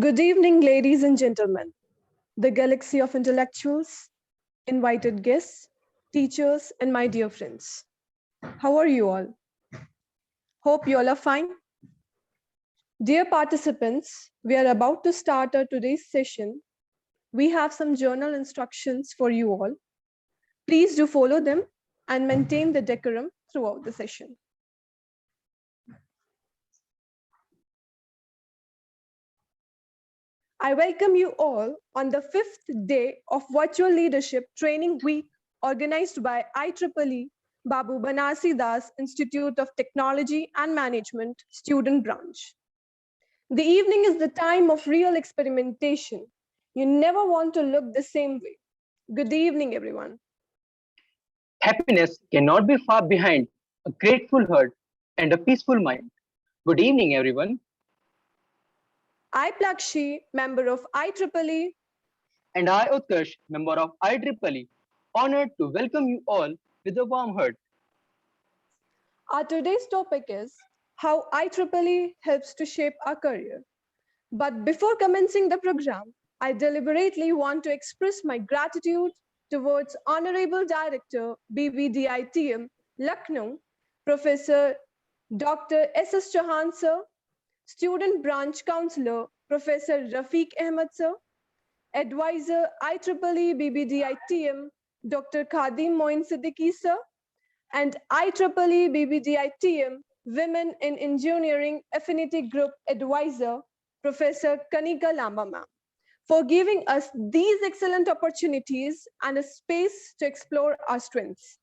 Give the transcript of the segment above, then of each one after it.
Good evening, ladies and gentlemen, the galaxy of intellectuals, invited guests, teachers, and my dear friends. How are you all? Hope you all are fine. Dear participants, we are about to start our today's session. We have some journal instructions for you all. Please do follow them and maintain the decorum throughout the session. I welcome you all on the 5th day of Virtual Leadership Training Week organized by IEEE Babu Banarsi Das Institute of Technology and Management Student Branch. The evening is the time of real experimentation. You never want to look the same way. Good evening, everyone. Happiness cannot be far behind a grateful heart and a peaceful mind. Good evening, everyone. I, Plakshi, member of IEEE, And I, Utkarsh, member of IEEE, honored to welcome you all with a warm heart. Our today's topic is how IEEE helps to shape our career. But before commencing the program, I deliberately want to express my gratitude towards Honorable Director, BBDITM, Lucknow, Professor Dr. S.S. Chauhan Sir, Student Branch Counselor, Professor Rafiq Ahmed Sir, Advisor IEEE BBDITM, Dr. Khadim Moin Siddiqui Sir, and IEEE BBDITM Women in Engineering Affinity Group Advisor, Professor Kanika Lamba ma'am, for giving us these excellent opportunities and a space to explore our strengths.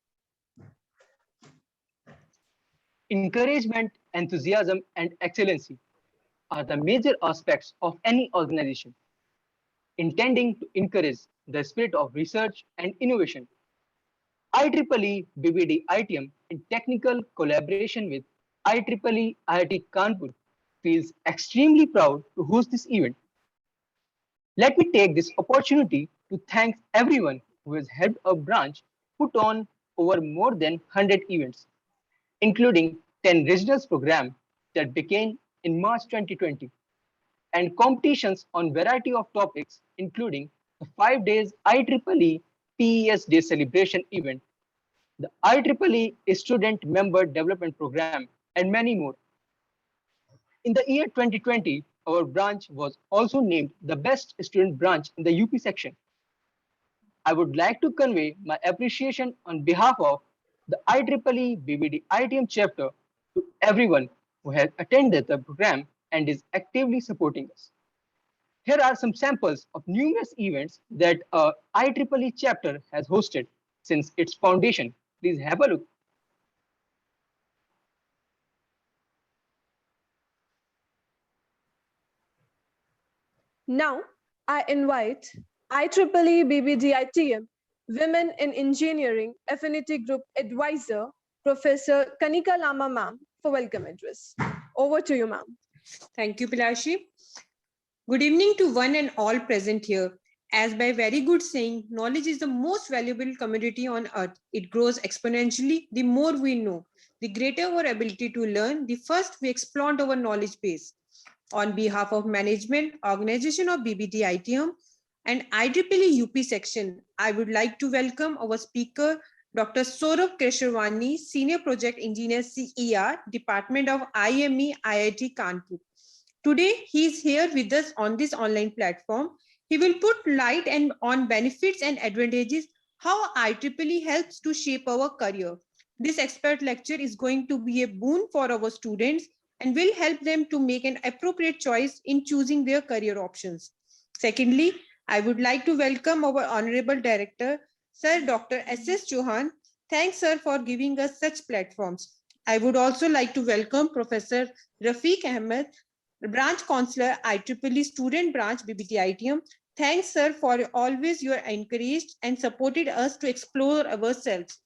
Encouragement, enthusiasm, and excellency are the major aspects of any organization, intending to encourage the spirit of research and innovation. IEEE BBD ITM, in technical collaboration with IEEE IIT Kanpur, feels extremely proud to host this event. Let me take this opportunity to thank everyone who has helped our branch put on over more than 100 events, including 10 regional programs that began in March 2020, and competitions on variety of topics, including the 5 days IEEE PES Day celebration event, the IEEE Student Member Development Program, and many more. In the year 2020, our branch was also named the best student branch in the UP section. I would like to convey my appreciation on behalf of the IEEE BBD ITM chapter to everyone who has attended the program and is actively supporting us. Here are some samples of numerous events that IEEE chapter has hosted since its foundation. Please have a look. Now, I invite IEEE BBDITM Women in Engineering Affinity Group Advisor, Professor Kanika Lamba ma'am, for welcome address. Over to you, ma'am. Thank you, Pilashi. Good evening to one and all present here. As by very good saying, knowledge is the most valuable commodity on earth. It grows exponentially the more we know. The greater our ability to learn, the first we expand our knowledge base. On behalf of management, organization of BBD ITM and IEEE UP section, I would like to welcome our speaker, Dr. Saurabh Keshavani, Senior Project Engineer CER, Department of IME IIT Kanpur. Today, he is here with us on this online platform. He will put light on benefits and advantages, how IEEE helps to shape our career. This expert lecture is going to be a boon for our students and will help them to make an appropriate choice in choosing their career options. Secondly, I would like to welcome our Honorable Director, Sir Dr. S.S. Chauhan. Thanks, sir, for giving us such platforms. I would also like to welcome Professor Rafiq Ahmed, Branch Counselor, IEEE Student Branch, BBD ITM. Thanks, sir, for always you are encouraged and supported us to explore ourselves.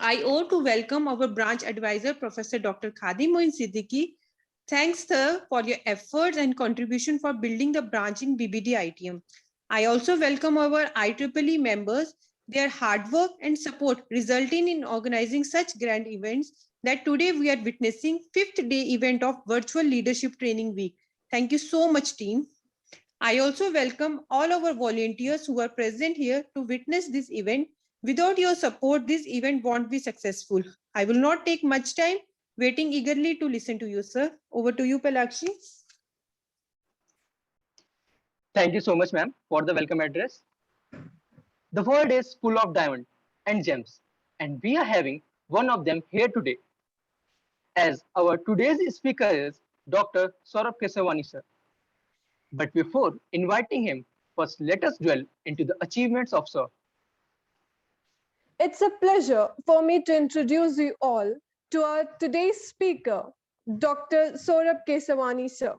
I owe to welcome our branch advisor, Professor Dr. Khadim Moin Siddiqui. Thanks, sir, for your efforts and contribution for building the branch in BBD ITM. I also welcome our IEEE members. Their hard work and support resulting in organizing such grand events that today we are witnessing 5th day event of Virtual Leadership Training Week. Thank you so much, team. I also welcome all our volunteers who are present here to witness this event. Without your support, this event won't be successful. I will not take much time, waiting eagerly to listen to you, sir. Over to you, Pelakshi. Thank you so much, ma'am, for the welcome address. The world is full of diamonds and gems, and we are having one of them here today. As our today's speaker is Dr. Saurabh Kesavani, sir. But before inviting him, first let us dwell into the achievements of sir. It's a pleasure for me to introduce you all to our today's speaker, Dr. Saurabh Kesavani, sir.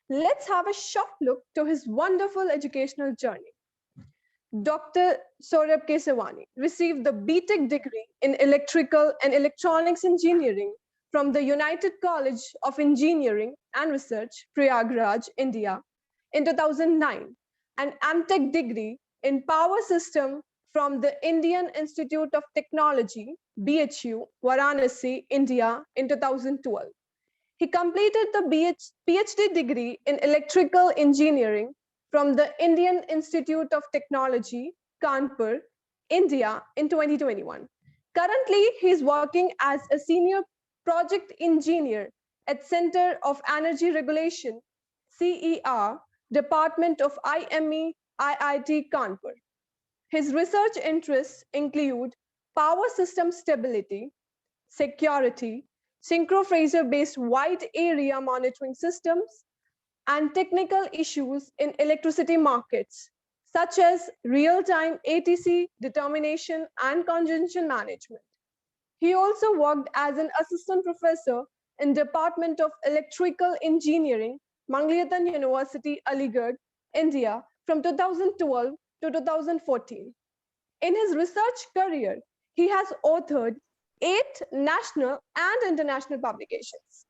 Let's have a short look to his wonderful educational journey. Dr. Saurabh Kesavani received the BTech degree in Electrical and Electronics Engineering from the United College of Engineering and Research, Prayagraj, India, in 2009, and MTech degree in Power System from the Indian Institute of Technology, BHU, Varanasi, India, in 2012. He completed the PhD degree in Electrical Engineering from the Indian Institute of Technology, Kanpur, India, in 2021. Currently, he is working as a senior project engineer at Center of Energy Regulation, CER, Department of IME, IIT Kanpur. His research interests include power system stability, security, synchrophraser-based wide area monitoring systems, and technical issues in electricity markets, such as real-time ATC determination and congestion management. He also worked as an assistant professor in Department of Electrical Engineering, Mangalatan University, Aligarh, India, from 2012 to 2014. In his research career, he has authored 8 national and international publications.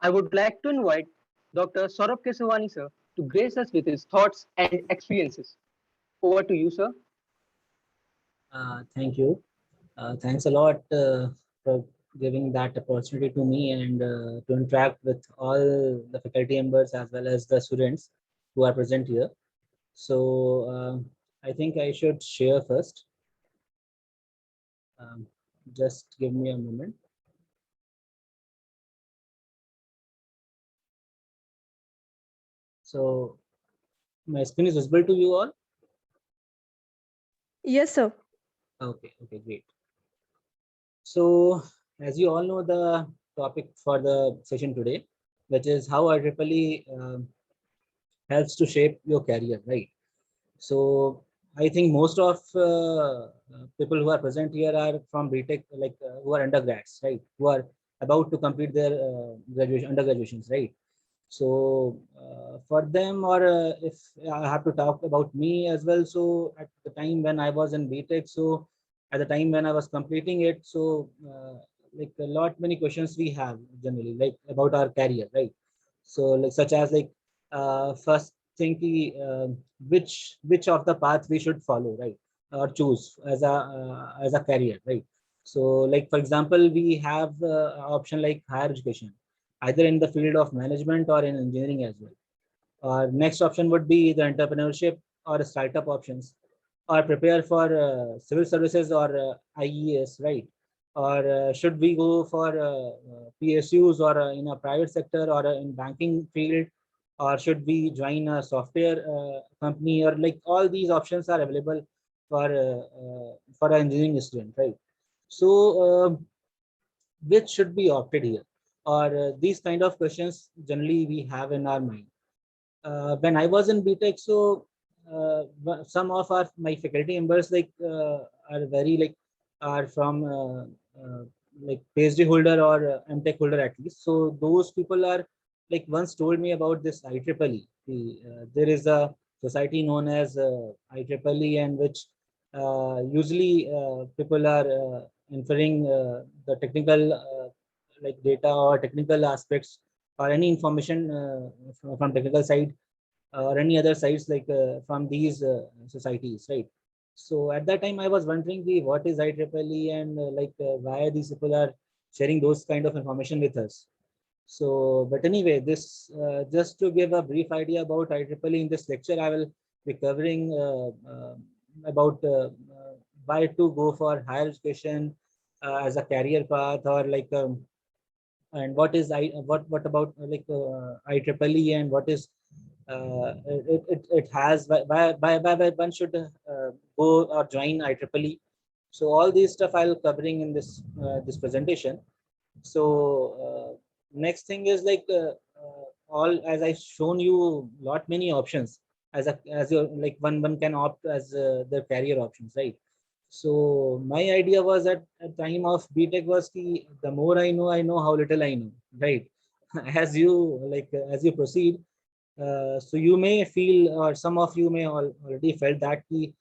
I would like to invite Dr. Saurabh Kesavani, sir, to grace us with his thoughts and experiences. Over to you, sir. Thank you. Thanks a lot for giving that opportunity to me and to interact with all the faculty members as well as the students who are present here. So I think I should share first. Um, just give me a moment. So my screen is visible to you all? Yes, sir. Okay, great. So as you all know, the topic for the session today, which is how IEEE helps to shape your career, right? So I think most of people who are present here are from BTech, like who are undergrads, right? Who are about to complete their undergraduations, right? So for them, or if I have to talk about me as well. So at the time when I was in BTech, so at the time when I was completing it, so like a lot many questions we have generally like about our career, right? So like such as like first thing which of the path we should follow, right, or choose as a career, right? So like for example, we have option like higher education, either in the field of management or in engineering as well. Next option would be the entrepreneurship or startup options, or prepare for civil services or IES, right? Or should we go for PSUs or in a private sector or in banking field, or should we join a software company, or like all these options are available for an engineering student, right? So which should be opted here, or these kind of questions generally we have in our mind. When I was in BTech, so some of my faculty members like are very like are from like PhD holder or MTech holder at least. So those people are like once told me about this IEEE. There is a society known as IEEE, and which usually people are inferring the technical like data or technical aspects or any information from technical side or any other sites like from these societies, right? So at that time I was wondering what is IEEE, and why these people are sharing those kind of information with us. So, but anyway, this just to give a brief idea about IEEE, in this lecture, I will be covering about why to go for higher education as a career path, or like and what is what about like IEEE, and what is it has why one should go or join IEEE. So all these stuff I'll covering in this presentation. So next thing is like all, as I shown you lot many options as a as your like one can opt as their career options, right? So my idea was at time of BTech was ki, the more I know how little I know, right? As you like as you proceed, so you may feel, or some of you may already felt that ki,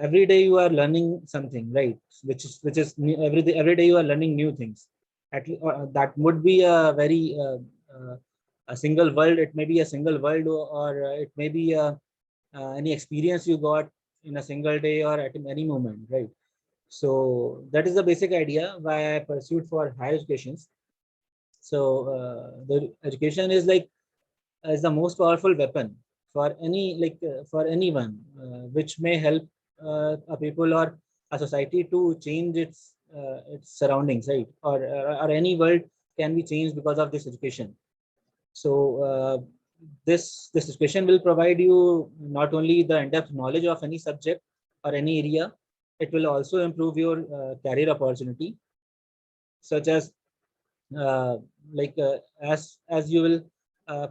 every day you are learning something, right? Which is new, every day you are learning new things. That would be a very a single world. It may be a single world, or it may be any experience you got in a single day or at any moment, right? So that is the basic idea why I pursued for higher educations. So the education is like is the most powerful weapon for any for anyone, which may help a people or a society to change its surroundings, right? Or any world can be changed because of this education. So this education will provide you not only the in-depth knowledge of any subject or any area, it will also improve your career opportunity, such as uh, like as you will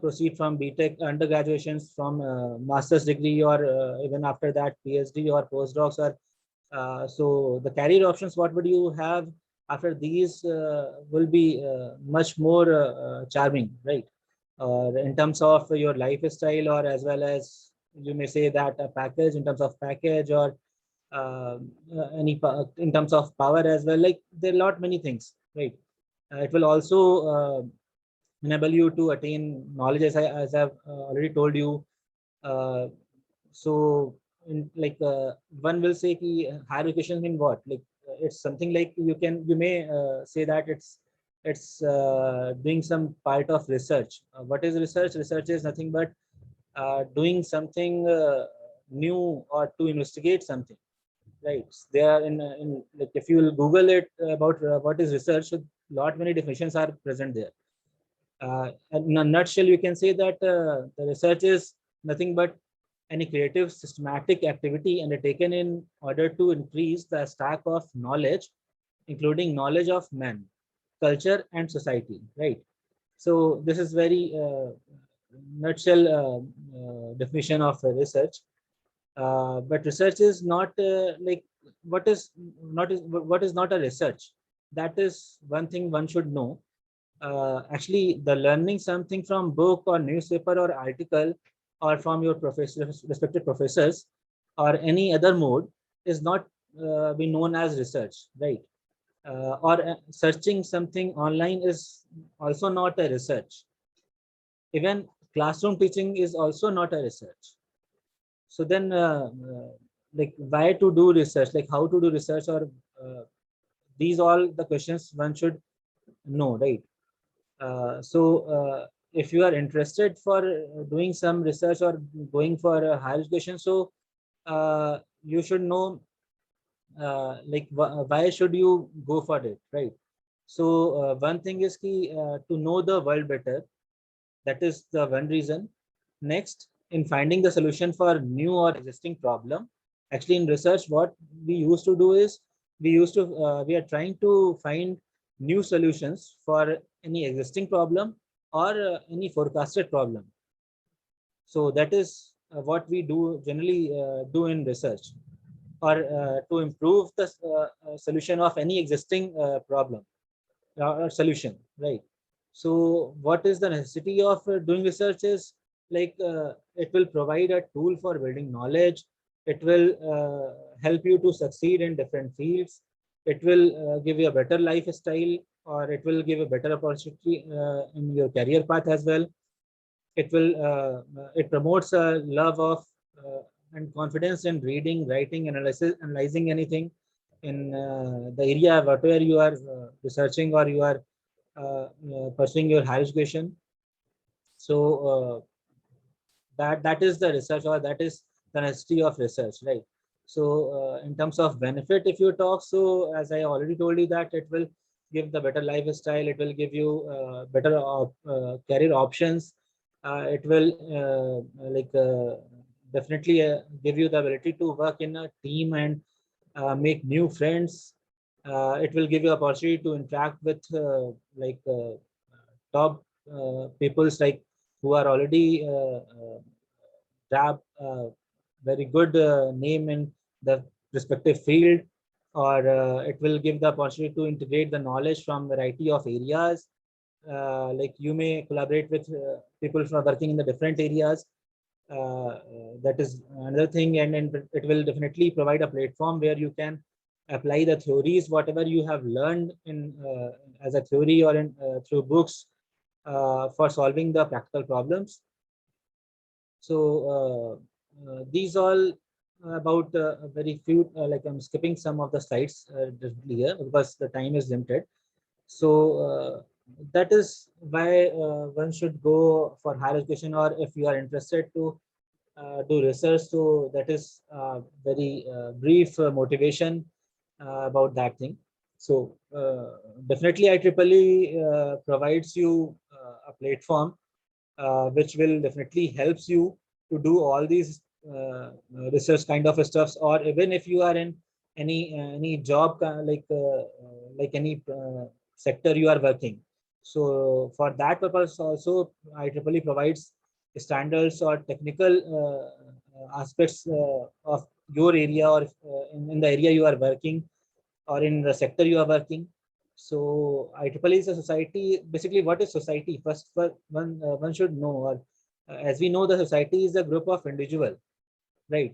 proceed from BTech undergraduations, from master's degree, or even after that PhD or postdocs, or so the career options what would you have after these will be much more charming, right? In terms of your lifestyle, or as well as you may say that a package, in terms of package, or in terms of power as well, like there are lot many things, right? It will also enable you to attain knowledge, as I've already told you. Uh, so, one will say ki higher education mean what? Like it's something like you may say that it's doing some part of research. What is research? Research is nothing but doing something new, or to investigate something, right? They are in like if you will Google it about what is research, so lot many definitions are present there. In a nutshell, you can say that the research is nothing but any creative, systematic activity undertaken in order to increase the stack of knowledge, including knowledge of man, culture, and society, right? So this is very nutshell definition of research. But research is not like what is not a research. That is one thing one should know. Actually, the learning something from book or newspaper or article, or from your respected professors, or any other mode, is not be known as research, right? Or searching something online is also not a research. Even classroom teaching is also not a research. So then like why to do research, like how to do research, or these all the questions one should know, right? So if you are interested for doing some research or going for a higher education, so you should know like why should you go for it, right? So one thing is to know the world better. That is the one reason. Next, in finding the solution for new or existing problem. Actually, in research, what we used to do is we are trying to find new solutions for any existing problem, or any forecasted problem. So that is what we do generally do in research, or to improve the solution of any existing problem or solution, right? So what is the necessity of doing research is like it will provide a tool for building knowledge. It will help you to succeed in different fields. It will give you a better lifestyle, or it will give a better opportunity in your career path as well. It promotes a love of and confidence in reading, writing, analyzing anything in the area whatever you are researching, or you are pursuing your higher education. So that is the research, or that is the necessity of research, right? So in terms of benefit, if you talk, so as I already told you, that it will give the better lifestyle, it will give you better career options, it will definitely give you the ability to work in a team and make new friends. It will give you opportunity to interact with top peoples, like who are already grab very good name in the respective field, or it will give the opportunity to integrate the knowledge from variety of areas. Like you may collaborate with people from working in the different areas. That is another thing, and it will definitely provide a platform where you can apply the theories, whatever you have learned in as a theory or in through books, for solving the practical problems. So these all about very few, like I'm skipping some of the slides here because the time is limited. So that is why one should go for higher education, or if you are interested to do research. So that is very brief motivation about that thing. So definitely IEEE provides you a platform which will definitely helps you to do all these research kind of stuffs, or even if you are in any job like any sector you are working. So for that purpose also IEEE provides standards or technical aspects of your area, or in the area you are working, or in the sector you are working. So IEEE is a society. Basically, what is society? First, one should know, or as we know, the society is a group of individuals, right?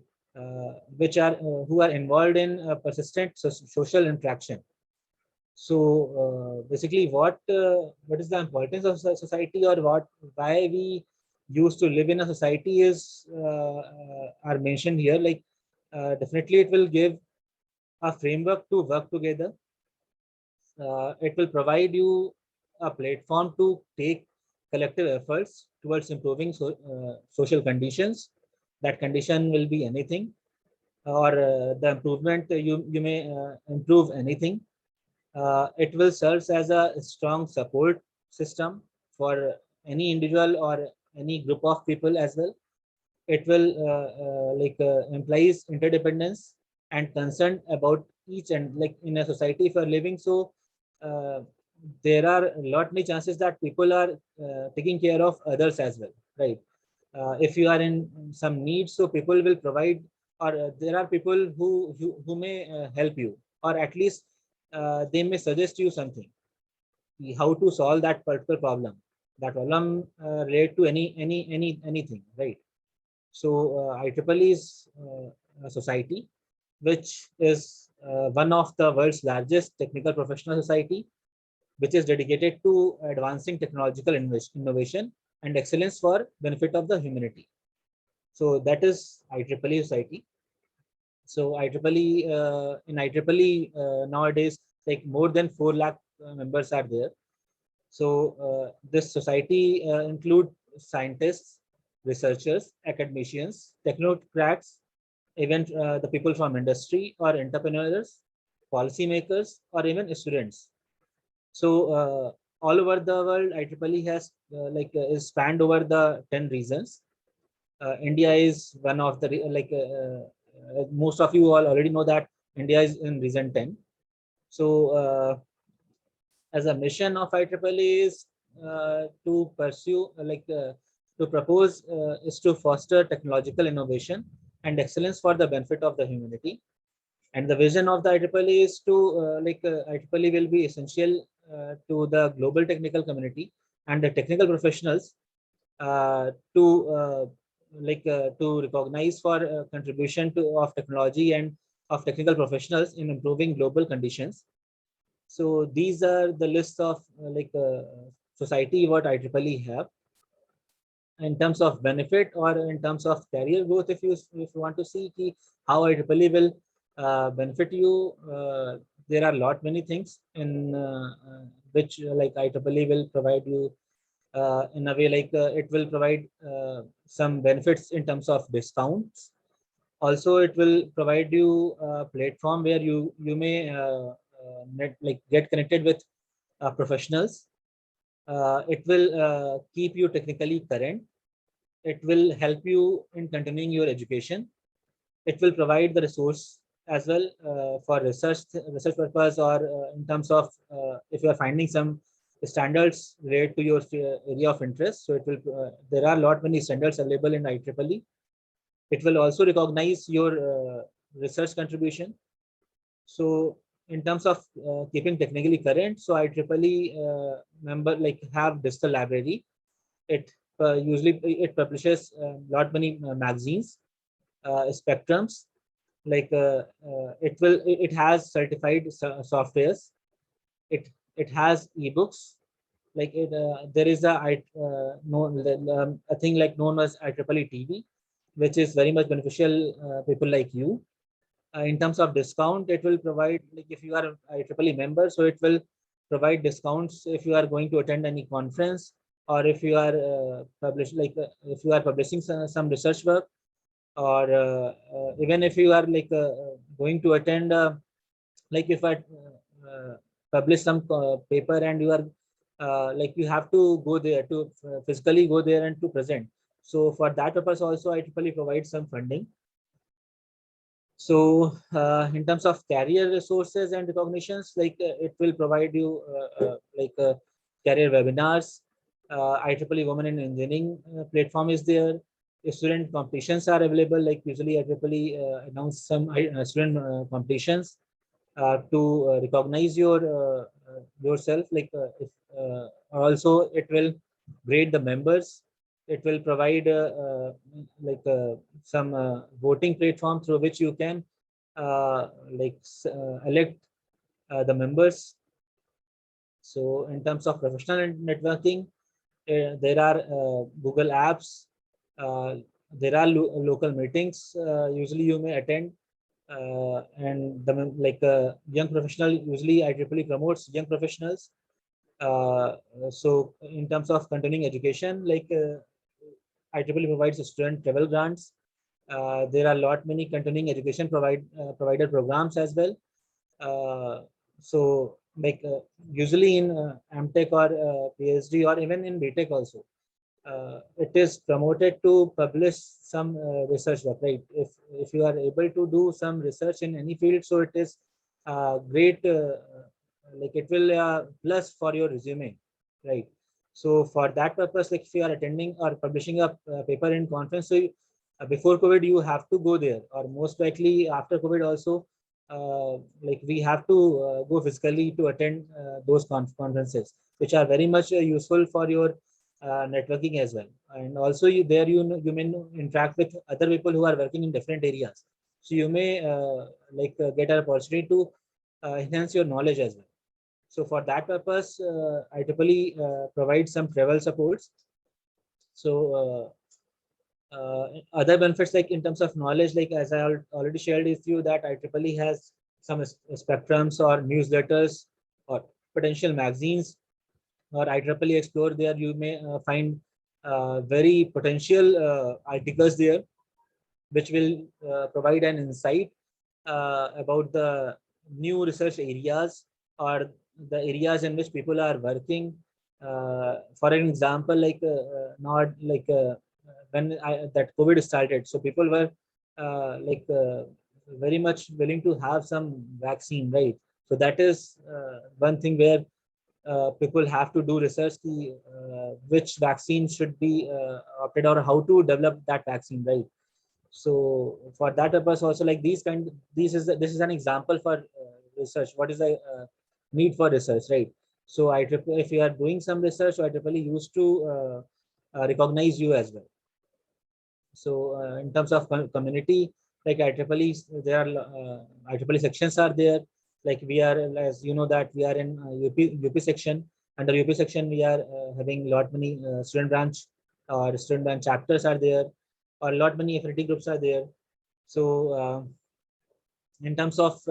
Which are who are involved in persistent social interaction. So basically, what is the importance of society, or why we used to live in a society is are mentioned here. Like definitely, it will give a framework to work together. It will provide you a platform to take collective efforts towards improving social conditions. That condition will be anything, or the improvement, you may improve anything. It will serve as a strong support system for any individual or any group of people as well. It will implies interdependence and concern about each, and like in a society if you are living, so uh, there are a lot many chances that people are taking care of others as well, right? If you are in some need, so people will provide, or there are people who may help you, or at least they may suggest you something, how to solve that particular problem. That problem relate to anything, right? So IEEE is a society which is one of the world's largest technical professional society, which is dedicated to advancing technological innovation and excellence for benefit of the humanity. So that is IEEE society. So IEEE in IEEE nowadays, like more than 4 lakh members are there. So this society include scientists, researchers, academicians, technocrats, even the people from industry or entrepreneurs, policymakers, or even students. So all over the world, IEEE has is spanned over the 10 regions. India is one of the most of you all already know that India is in region 10. So as a mission of IEEE is to pursue to propose is to foster technological innovation and excellence for the benefit of the humanity. And the vision of the IEEE is to IEEE will be essential to the global technical community and the technical professionals to to recognize for contribution to of technology and of technical professionals in improving global conditions. So these are the list of society what IEEE have in terms of benefit or in terms of career growth. If you want to see how IEEE will benefit you, there are lot many things in which like IEEE will provide you in a way like it will provide some benefits in terms of discounts. Also, it will provide you a platform where you may get connected with professionals. It will keep you technically current. It will help you in continuing your education. It will provide the resource as well for research purpose, or in terms of if you are finding some standards related to your area of interest. So it will there are a lot many standards available in IEEE. It will also recognize your research contribution. So in terms of keeping technically current, so IEEE member like have digital library. It usually it publishes a lot many magazines, spectrums. Like it has certified softwares. It has ebooks. Like there is a thing like known as IEEE TV, which is very much beneficial people like you. In terms of discount, it will provide, like if you are a IEEE member, so it will provide discounts if you are going to attend any conference, or if you are if you are publishing some research work, or even if you are going to attend like if I publish some paper and you are like you have to go there to physically go there and to present. So for that purpose also IEEE provides some funding. So in terms of career resources and recognitions, it will provide you career webinars. IEEE Women in Engineering platform is there. Student competitions are available. Like usually IEEE announce some student competitions to recognize your yourself. If also it will grade the members. It will provide some voting platform through which you can elect the members. So in terms of professional networking, there are Google apps. There are local meetings. Usually you may attend, and young professional, usually IEEE promotes young professionals. So in terms of continuing education, IEEE provides student travel grants. There are a lot many continuing education provider programs as well. So usually in MTech or PhD or even in BTech also, it is promoted to publish some research work, right? If you are able to do some research in any field, so it is great. It will plus for your resume, right? So for that purpose, like if you are attending or publishing a paper in conference, so before COVID you have to go there, or most likely after COVID also, we have to go physically to attend those conferences, which are very much useful for your networking as well. And also you you may interact with other people who are working in different areas, so you may get an opportunity to enhance your knowledge as well. So for that purpose, IEEE provides some travel supports. So other benefits, like in terms of knowledge, like as I already shared with you, that IEEE has some spectrums or newsletters or potential magazines, or IEEE Explore. There you may find very potential articles there, which will provide an insight about the new research areas or the areas in which people are working. For an example, not when that COVID started, so people were very much willing to have some vaccine, right? So that is one thing where people have to do research which vaccine should be opted, or how to develop that vaccine, right? So for that purpose also, like this is an example for research. What is the need for research, right? So if you are doing some research, so IEEE used to recognize you as well. So in terms of community, like IEEE, there are IEEE sections are there. Like we are, as you know, that we are in UP section. Under UP section, we are having a lot many student branch or student branch chapters are there, or a lot many affinity groups are there. So in terms of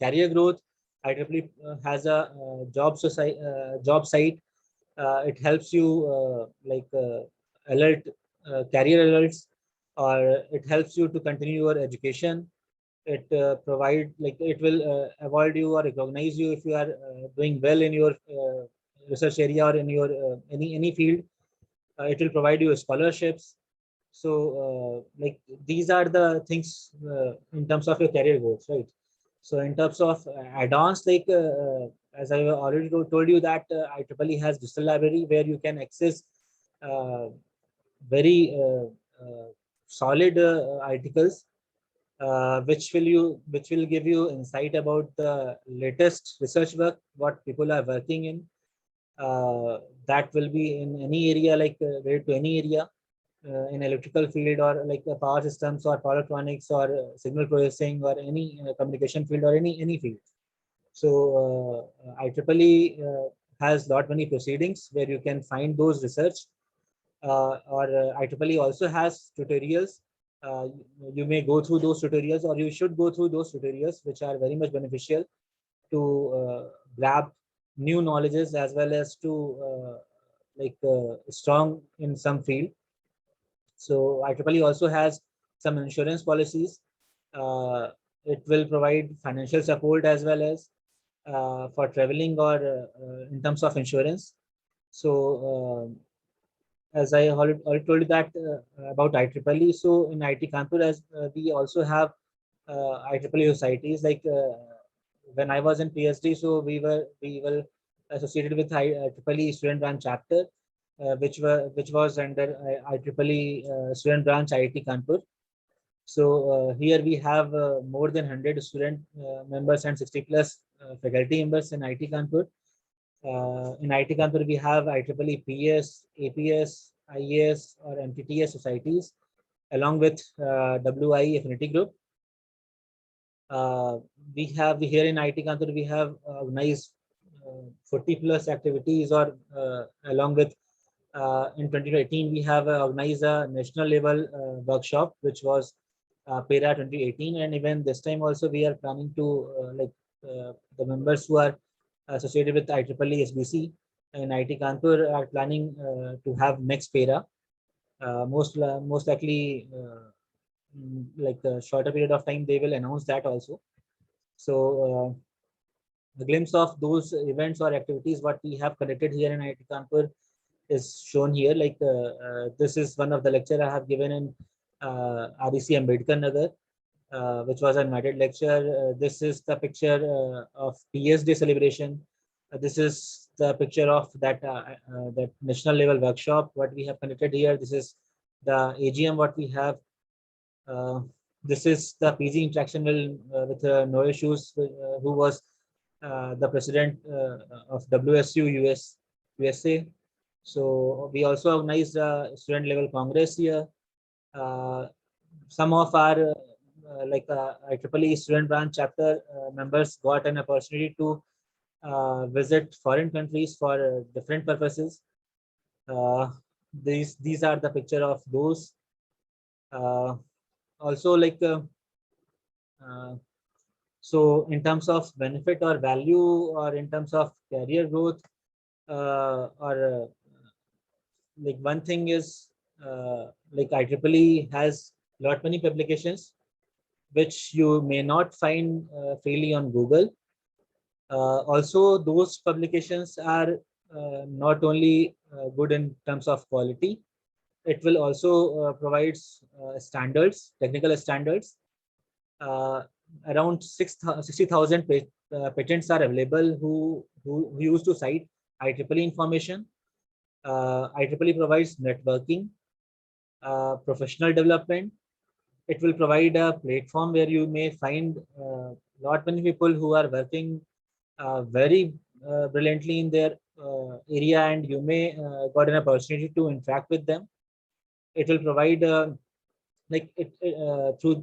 career growth, IEEE has a job site. It helps you alert career alerts, or it helps you to continue your education. It it will avoid you or recognize you if you are doing well in your research area or in your any field. It will provide you scholarships. So these are the things in terms of your career goals, right? So in terms of add-ons, as I already told you that IEEE has digital library where you can access uh, very solid articles which will give you insight about the latest research work what people are working in. That will be in any area, related to any area in electrical field, or power systems or power electronics, or signal processing, or any communication field, or any field. So IEEE has lot many proceedings where you can find those research, or IEEE also has tutorials. You may go through those tutorials, or you should go through those tutorials, which are very much beneficial to grab new knowledges, as well as to strong in some field. So IEEE also has some insurance policies. Uh, it will provide financial support as well as for traveling, or in terms of insurance. So as I already told you that about IEEE. So in IT Kanpur, as we also have IEEE societies. When I was in PhD, so we were associated with IEEE Student Branch chapter, which was under IEEE Student Branch IIT Kanpur. So here we have more than 100 student members and 60 plus faculty members in IIT Kanpur. In IIT Kanpur, we have IEEE PS, APS, IAS, or MTTS societies, along with WIE Affinity Group. We have here in IIT Kanpur, we have organized 40 plus activities, or along with in 2018, we have organized a national level workshop, which was PERA 2018. And even this time also, we are planning to the members who are associated with IEEE SBC and IIT Kanpur are planning to have next PERA. Most likely, like a shorter period of time, they will announce that also. So a glimpse of those events or activities what we have conducted here in IIT Kanpur is shown here. This is one of the lecture I have given in REC Ambedkar Nagar, which was an invited lecture. This is the picture of PS Day celebration. This is the picture of that national level workshop what we have conducted here. This is the AGM what we have. This is the PG interaction with No Issues, who was the president of WSU USA. So we also organized a student level congress here. Some of our IEEE Student Branch chapter members got an opportunity to visit foreign countries for different purposes. These are the picture of those. Also, so in terms of benefit or value, or in terms of career growth, or one thing is IEEE has lot many publications which you may not find freely on Google. Also, those publications are not only good in terms of quality, it will also provides standards, technical standards. Around 60,000 patents are available who used to cite IEEE information. IEEE provides networking, professional development. It will provide a platform where you may find lot many people who are working very brilliantly in their area, and you may got an opportunity to interact with them. It will provide through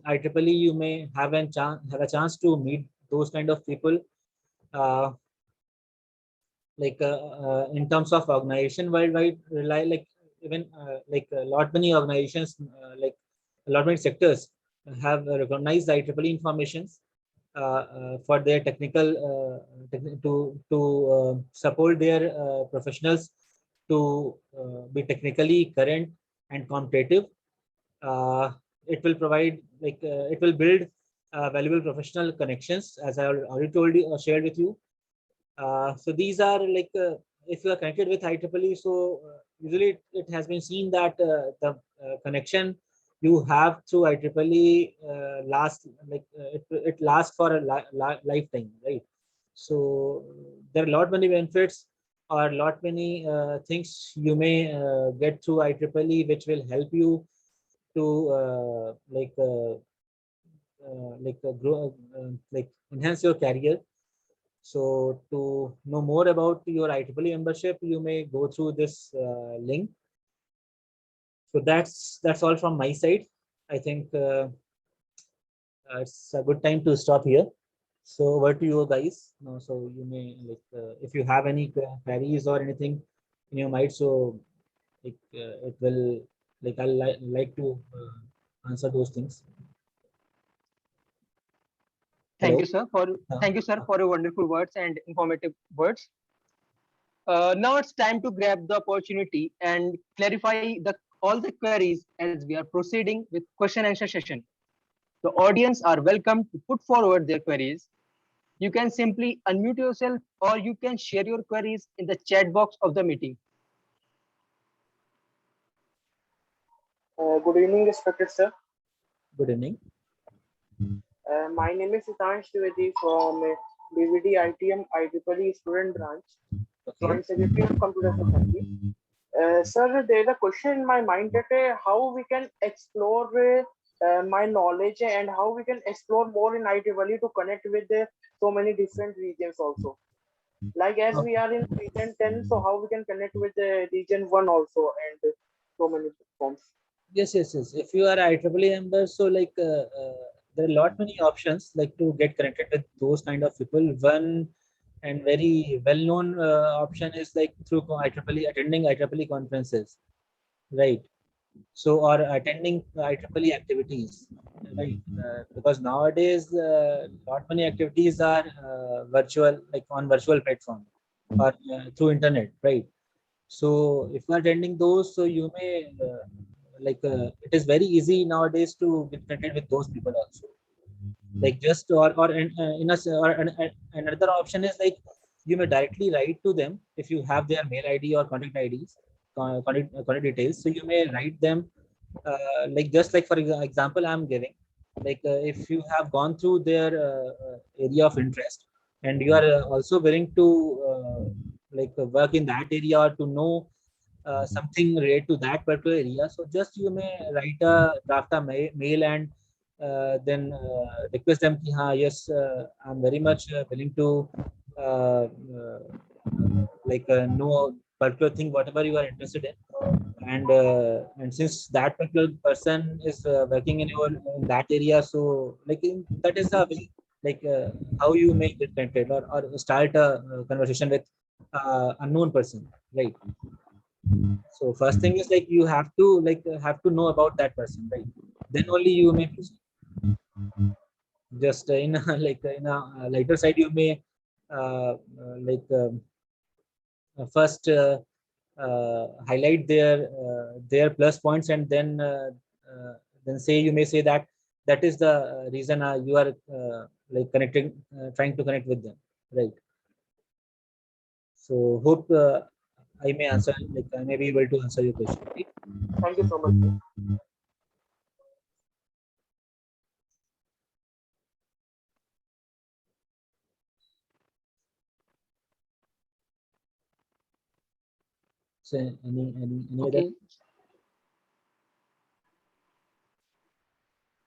IEEE, you may have a chance to meet those kind of people. Uh, in terms of organization worldwide, rely even a lot many organizations, a lot many sectors have recognized IEEE informations. for their technical to support their professionals to be technically current and competitive. It will provide it will build valuable professional connections, as I already told you or shared with you. So these are if you are connected with IEEE, so usually it has been seen that the connection you have through IEEE it lasts for a lifetime, right? So there are a lot many benefits or lot many things you may get through IEEE, which will help you to grow enhance your career. So to know more about your IEEE membership, you may go through this link. So that's all from my side. I think it's a good time to stop here. So over to you guys. No, so you may if you have any queries or anything in your mind, so it will I'll like to answer those things. Thank Hello. you, sir, for your wonderful words and informative words. Now it's time to grab the opportunity and clarify all the queries as we are proceeding with question and answer session. The audience are welcome to put forward their queries. You can simply unmute yourself or you can share your queries in the chat box of the meeting. Good evening, respected sir. Good evening. My name is Sitansh Trivedi from BBDITM IEEE Student Branch. So I'm Secretary of Computer Society. Sir, there is a question in my mind that how we can explore my knowledge and how we can explore more in IEEE to connect with so many different regions also. Like as we are in region 10, so how we can connect with region 1 also and so many forms. Yes. If you are IEEE member, so there are a lot many options to get connected with those kind of people. One and very well-known option is through IEEE, attending IEEE conferences, right? So or attending IEEE activities, right? Because nowadays lot many activities are virtual, on virtual platform or through internet, right? So if you are attending those, so you may it is very easy nowadays to get connected with those people also. Just or in a or another option is you may directly write to them if you have their mail ID or contact IDs, contact details. So you may write them just for example I'm giving if you have gone through their area of interest and you are also willing to work in that area or to know something related to that particular area, so just you may draft a mail and then request them ki, yes, I'm very much willing to uh, know particular thing whatever you are interested in, and since that particular person is working in that area, so that is a way how you make it connected or start a conversation with unknown person, right? So first thing is you have to know about that person, right? Then only you may proceed. Just in a, in a later side you may uh, like first highlight their plus points, and then say you may say that that is the reason you are connecting trying to connect with them, right? So hope I may answer I may be able to answer your question, right? Thank you so much, sir. So any other? Okay.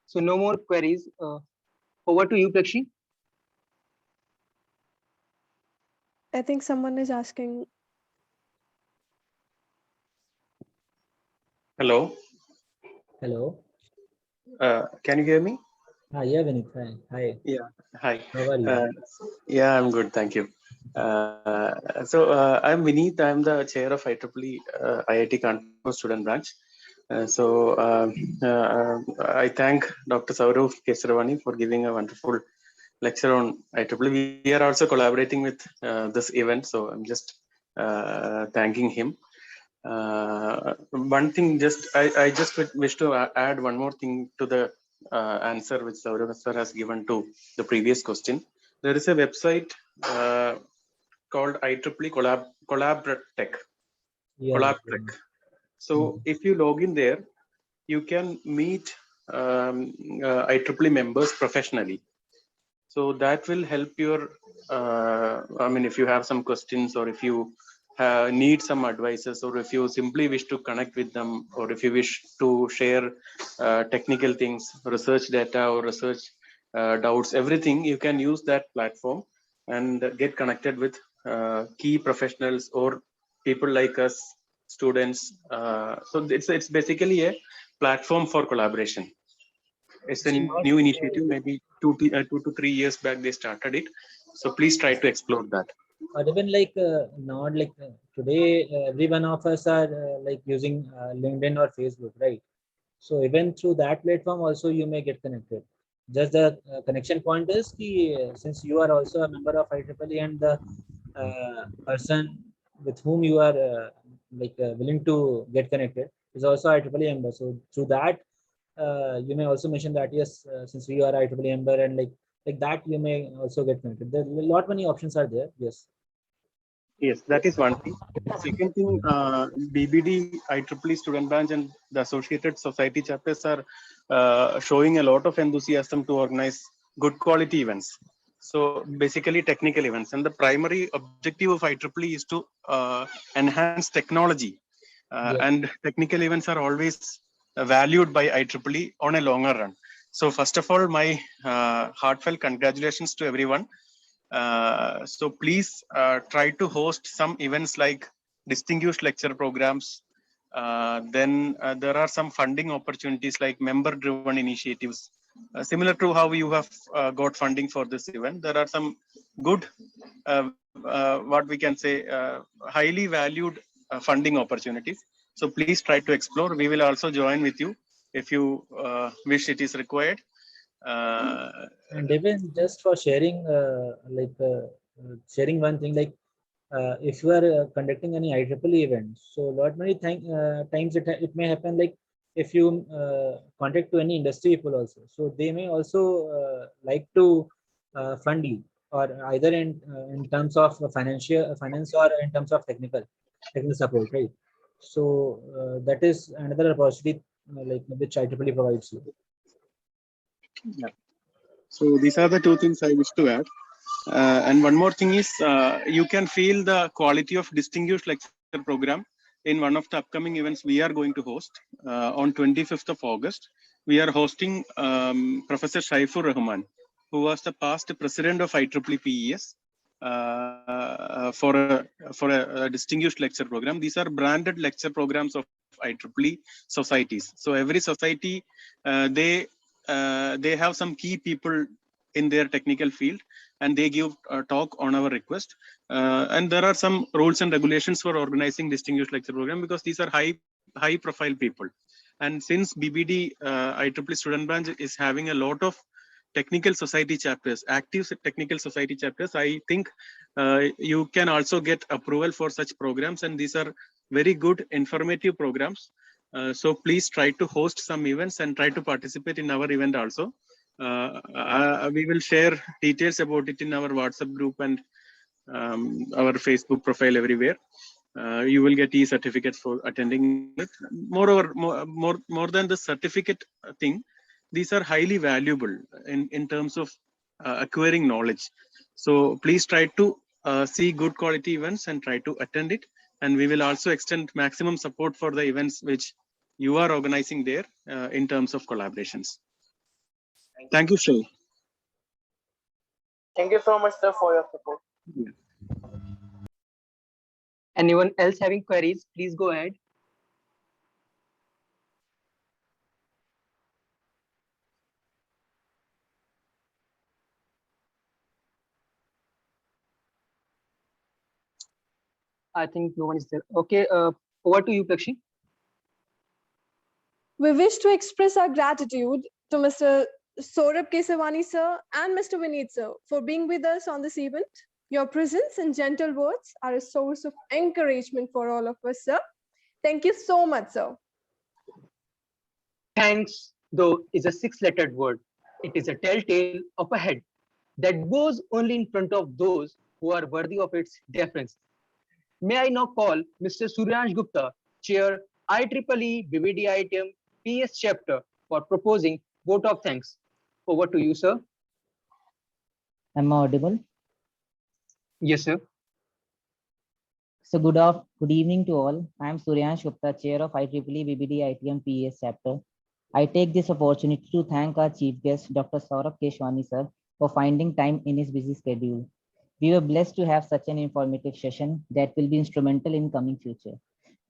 So no more queries. Over to you, Prakshi. I think someone is asking. Hello. Hello. Can you hear me? Yeah, Vinit. Hi. Yeah. Hi. How are you? Yeah, I'm good. Thank you. I'm Vineet. I'm the chair of IEEE IIT Kanpur Student Branch. I thank Dr. Saurav Kesravani for giving a wonderful lecture on IEEE. We are also collaborating with this event, so I'm just thanking him. One thing, I just wish to add one more thing to the answer which Saurav sir has given to the previous question. There is a website called IEEE Collaboratech. Collaboratech. So if you log in there, you can meet IEEE members professionally. So that will help your, I mean, if you have some questions, or if you need some advices, or if you simply wish to connect with them, or if you wish to share technical things, research data or research doubts, everything, you can use that platform and get connected with key professionals or people like us, students. So it's basically a platform for collaboration. It's a new initiative, maybe 2 to 3 years back they started it. So please try to explore that. Or even like not like today, every one of us are like using LinkedIn or Facebook, right? So even through that platform also you may get connected. Just the connection point is since you are also a member of IEEE and the person with whom you are willing to get connected is also IEEE member. So through that, you may also mention that yes, since we are IEEE member, and like that you may also get connected. There are a lot many options are there. Yes. Yes, that is one thing. Second thing, BBD, IEEE Student Branch and the associated society chapters are showing a lot of enthusiasm to organize good quality events. So basically technical events, and the primary objective of IEEE is to enhance technology, and technical events are always valued by IEEE on a longer run. So first of all, my heartfelt congratulations to everyone. So please try to host some events like distinguished lecture programs. Then there are some funding opportunities like member-driven initiatives. Similar to how you have got funding for this event, there are some good, what we can say, highly valued funding opportunities. So please try to explore. We will also join with you if you wish it is required. And even just for sharing, sharing one thing, like if you are conducting any IEEE event, so lot many times it may happen like if you contact to any industry people also, so they may also like to fund you, or either in terms of finance, or in terms of technical support, right? So that is another opportunity like which IEEE provides you. Yeah. So these are the two things I wish to add. And one more thing is, you can feel the quality of distinguished lecture program in one of the upcoming events we are going to host on 25th of August. We are hosting Professor Shaifur Rahman, who was the past president of IEEE PES, for a distinguished lecture program. These are branded lecture programs of IEEE societies. So every society, they have some key people in their technical field, and they give a talk on our request. And there are some rules and regulations for organizing distinguished lecture program, because these are high profile people. And since BBD IEEE Student Branch is having a lot of technical society chapters, active technical society chapters, I think you can also get approval for such programs, and these are very good informative programs. So please try to host some events and try to participate in our event also. We will share details about it in our WhatsApp group and our Facebook profile everywhere. You will get e-certificates for attending it. Moreover, more than the certificate thing, these are highly valuable in terms of acquiring knowledge. So please try to see good quality events and try to attend it. And we will also extend maximum support for the events which you are organizing there in terms of collaborations. Thank you, Shay. Thank you so much, sir, for your support. Yeah. Anyone else having queries, please go ahead. I think no one is there. Okay, over to you, Prakshi. We wish to express our gratitude to Mr. Saurabh Kesavani sir and Mr. Vineet sir for being with us on this event. Your presence and gentle words are a source of encouragement for all of us, sir. Thank you so much, sir. Thanks, though, is a six-lettered word. It is a telltale of a head that goes only in front of those who are worthy of its deference. May I now call Mr. Suryansh Gupta, Chair IEEE BBDITM PS Chapter, for proposing vote of thanks. Over to you, sir. Am I audible? Yes, sir. So good evening to all. I am Suryansh Gupta, Chair of IEEE BBDITM PES Chapter. I take this opportunity to thank our Chief Guest, Dr. Saurabh Keshwani sir, for finding time in his busy schedule. We were blessed to have such an informative session that will be instrumental in coming future.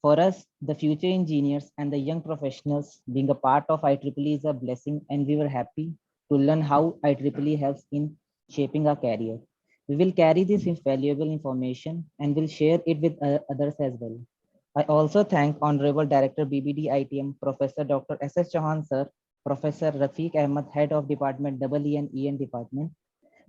For us, the future engineers and the young professionals, being a part of IEEE is a blessing, and we were happy to learn how IEEE helps in shaping our career. We will carry this valuable information and will share it with others as well. I also thank Honorable Director BBDITM, Professor Dr. S.S. Chauhan sir, Professor Rafiq Ahmed, Head of Department EE and EN Department,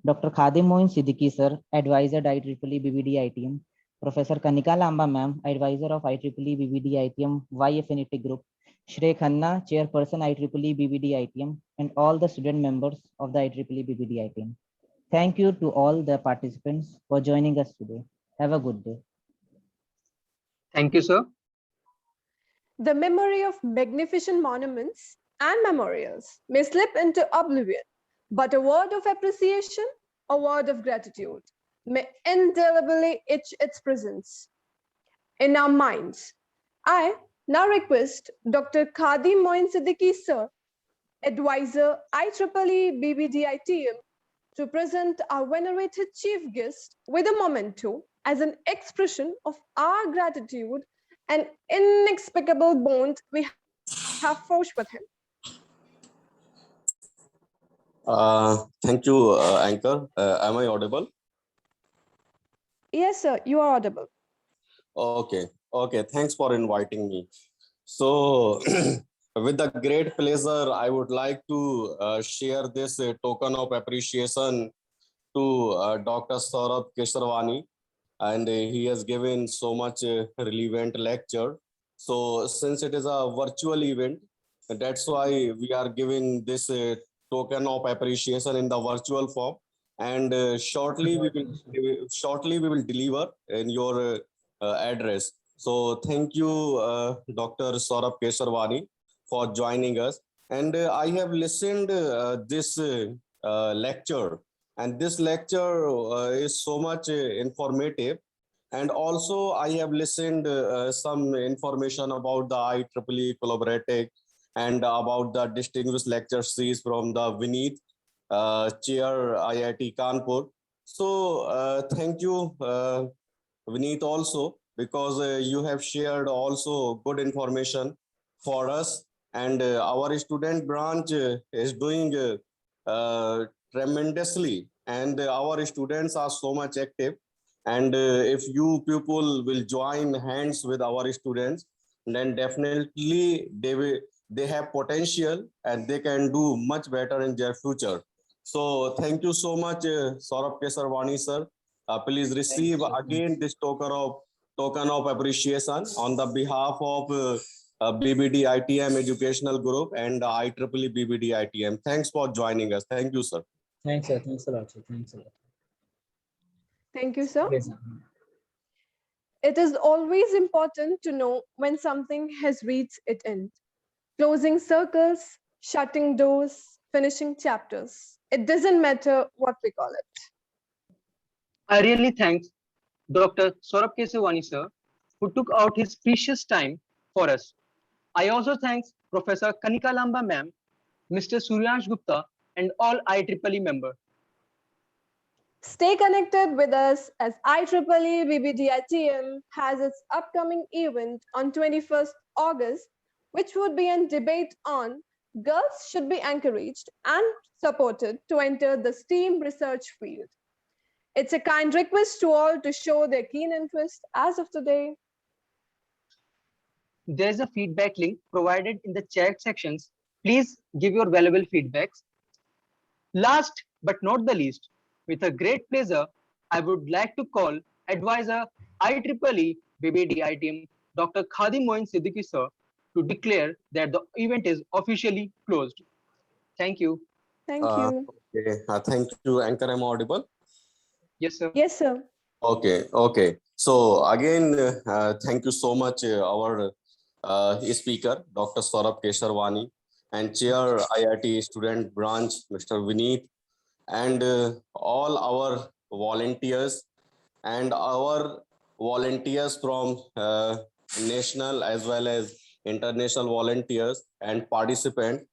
Dr. Khadim Moin Siddiqui sir, Advisor IEEE BBDITM, Professor Kanika Lamba ma'am, Advisor of IEEE BBDITM Y Affinity Group, Shreya Khanna, Chairperson IEEE BBDITM, and all the student members of the IEEE BBDITM. Thank you to all the participants for joining us today. Have a good day. Thank you, sir. The memory of magnificent monuments and memorials may slip into oblivion, but a word of appreciation, a word of gratitude may indelibly etch its presence in our minds. I now request Dr. Khadim Moin Siddiqui sir, Advisor IEEE BBDITM, to present our venerated chief guest with a memento as an expression of our gratitude and inexplicable bond we have forged with him. Thank you, Anchor. Am I audible? Yes, sir, you are audible. Okay. Thanks for inviting me. So, with the great pleasure, I would like to share this token of appreciation to Dr. Saurabh Kesharwani, and he has given so much relevant lecture. So, since it is a virtual event, that's why we are giving this token of appreciation in the virtual form, and shortly we will deliver in your address. So thank you, Dr. Saurabh Kesharwani, for joining us. And I have listened this lecture, and this lecture is so much informative. And also, I have listened some information about the IEEE Collaborative and about the distinguished lecture series from the Vineet, Chair IIT Kanpur. So thank you, Vineet, also, because you have shared also good information for us. And our student branch is doing tremendously. And our students are so much active. And if you people will join hands with our students, then definitely they have potential and they can do much better in their future. So thank you so much, Saurabh Kesarwani sir. Please receive again this token of appreciation on the behalf of BBD ITM Educational Group and IEEE BBD ITM. Thanks for joining us. Thank you, sir. Thanks, sir. Thanks a lot, sir. Thanks a lot. Thank you, sir. Yes, sir. It is always important to know when something has reached its end. Closing circles, shutting doors, finishing chapters. It doesn't matter what we call it. I really thank Dr. Saurabh Kesavani sir, who took out his precious time for us. I also thank Professor Kanika Lamba ma'am, Mr. Suryansh Gupta, and all IEEE members. Stay connected with us as IEEE BBDITM has its upcoming event on 21st August, which would be a debate on girls should be encouraged and supported to enter the STEAM research field. It's a kind request to all to show their keen interest as of today. There's a feedback link provided in the chat sections. Please give your valuable feedbacks. Last but not the least, with a great pleasure, I would like to call Advisor IEEE BBDITM Dr. Khadim Moin Siddiqui sir to declare that the event is officially closed. Thank you. Thank you. Okay, thank you, Anchor. Am I audible? Yes, sir. Yes, sir. Okay, okay. So again, thank you so much, our speaker, Dr. Saurabh Kesharwani, and Chair IIT Student Branch, Mr. Vineet, and all our volunteers and our volunteers from national as well as international volunteers and participants.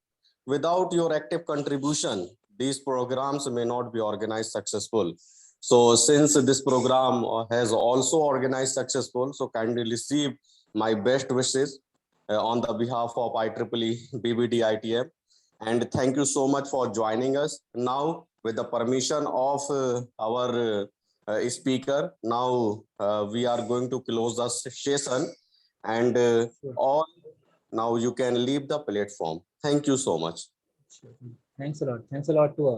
Without your active contribution, these programs may not be organized successful. So since this program has also organized successful, so kindly receive my best wishes on the behalf of IEEE BBDITM. And thank you so much for joining us. Now, with the permission of our speaker, now we are going to close the session, and all now you can leave the platform. Thank you so much. Sure. Thanks a lot. Thanks a lot to all.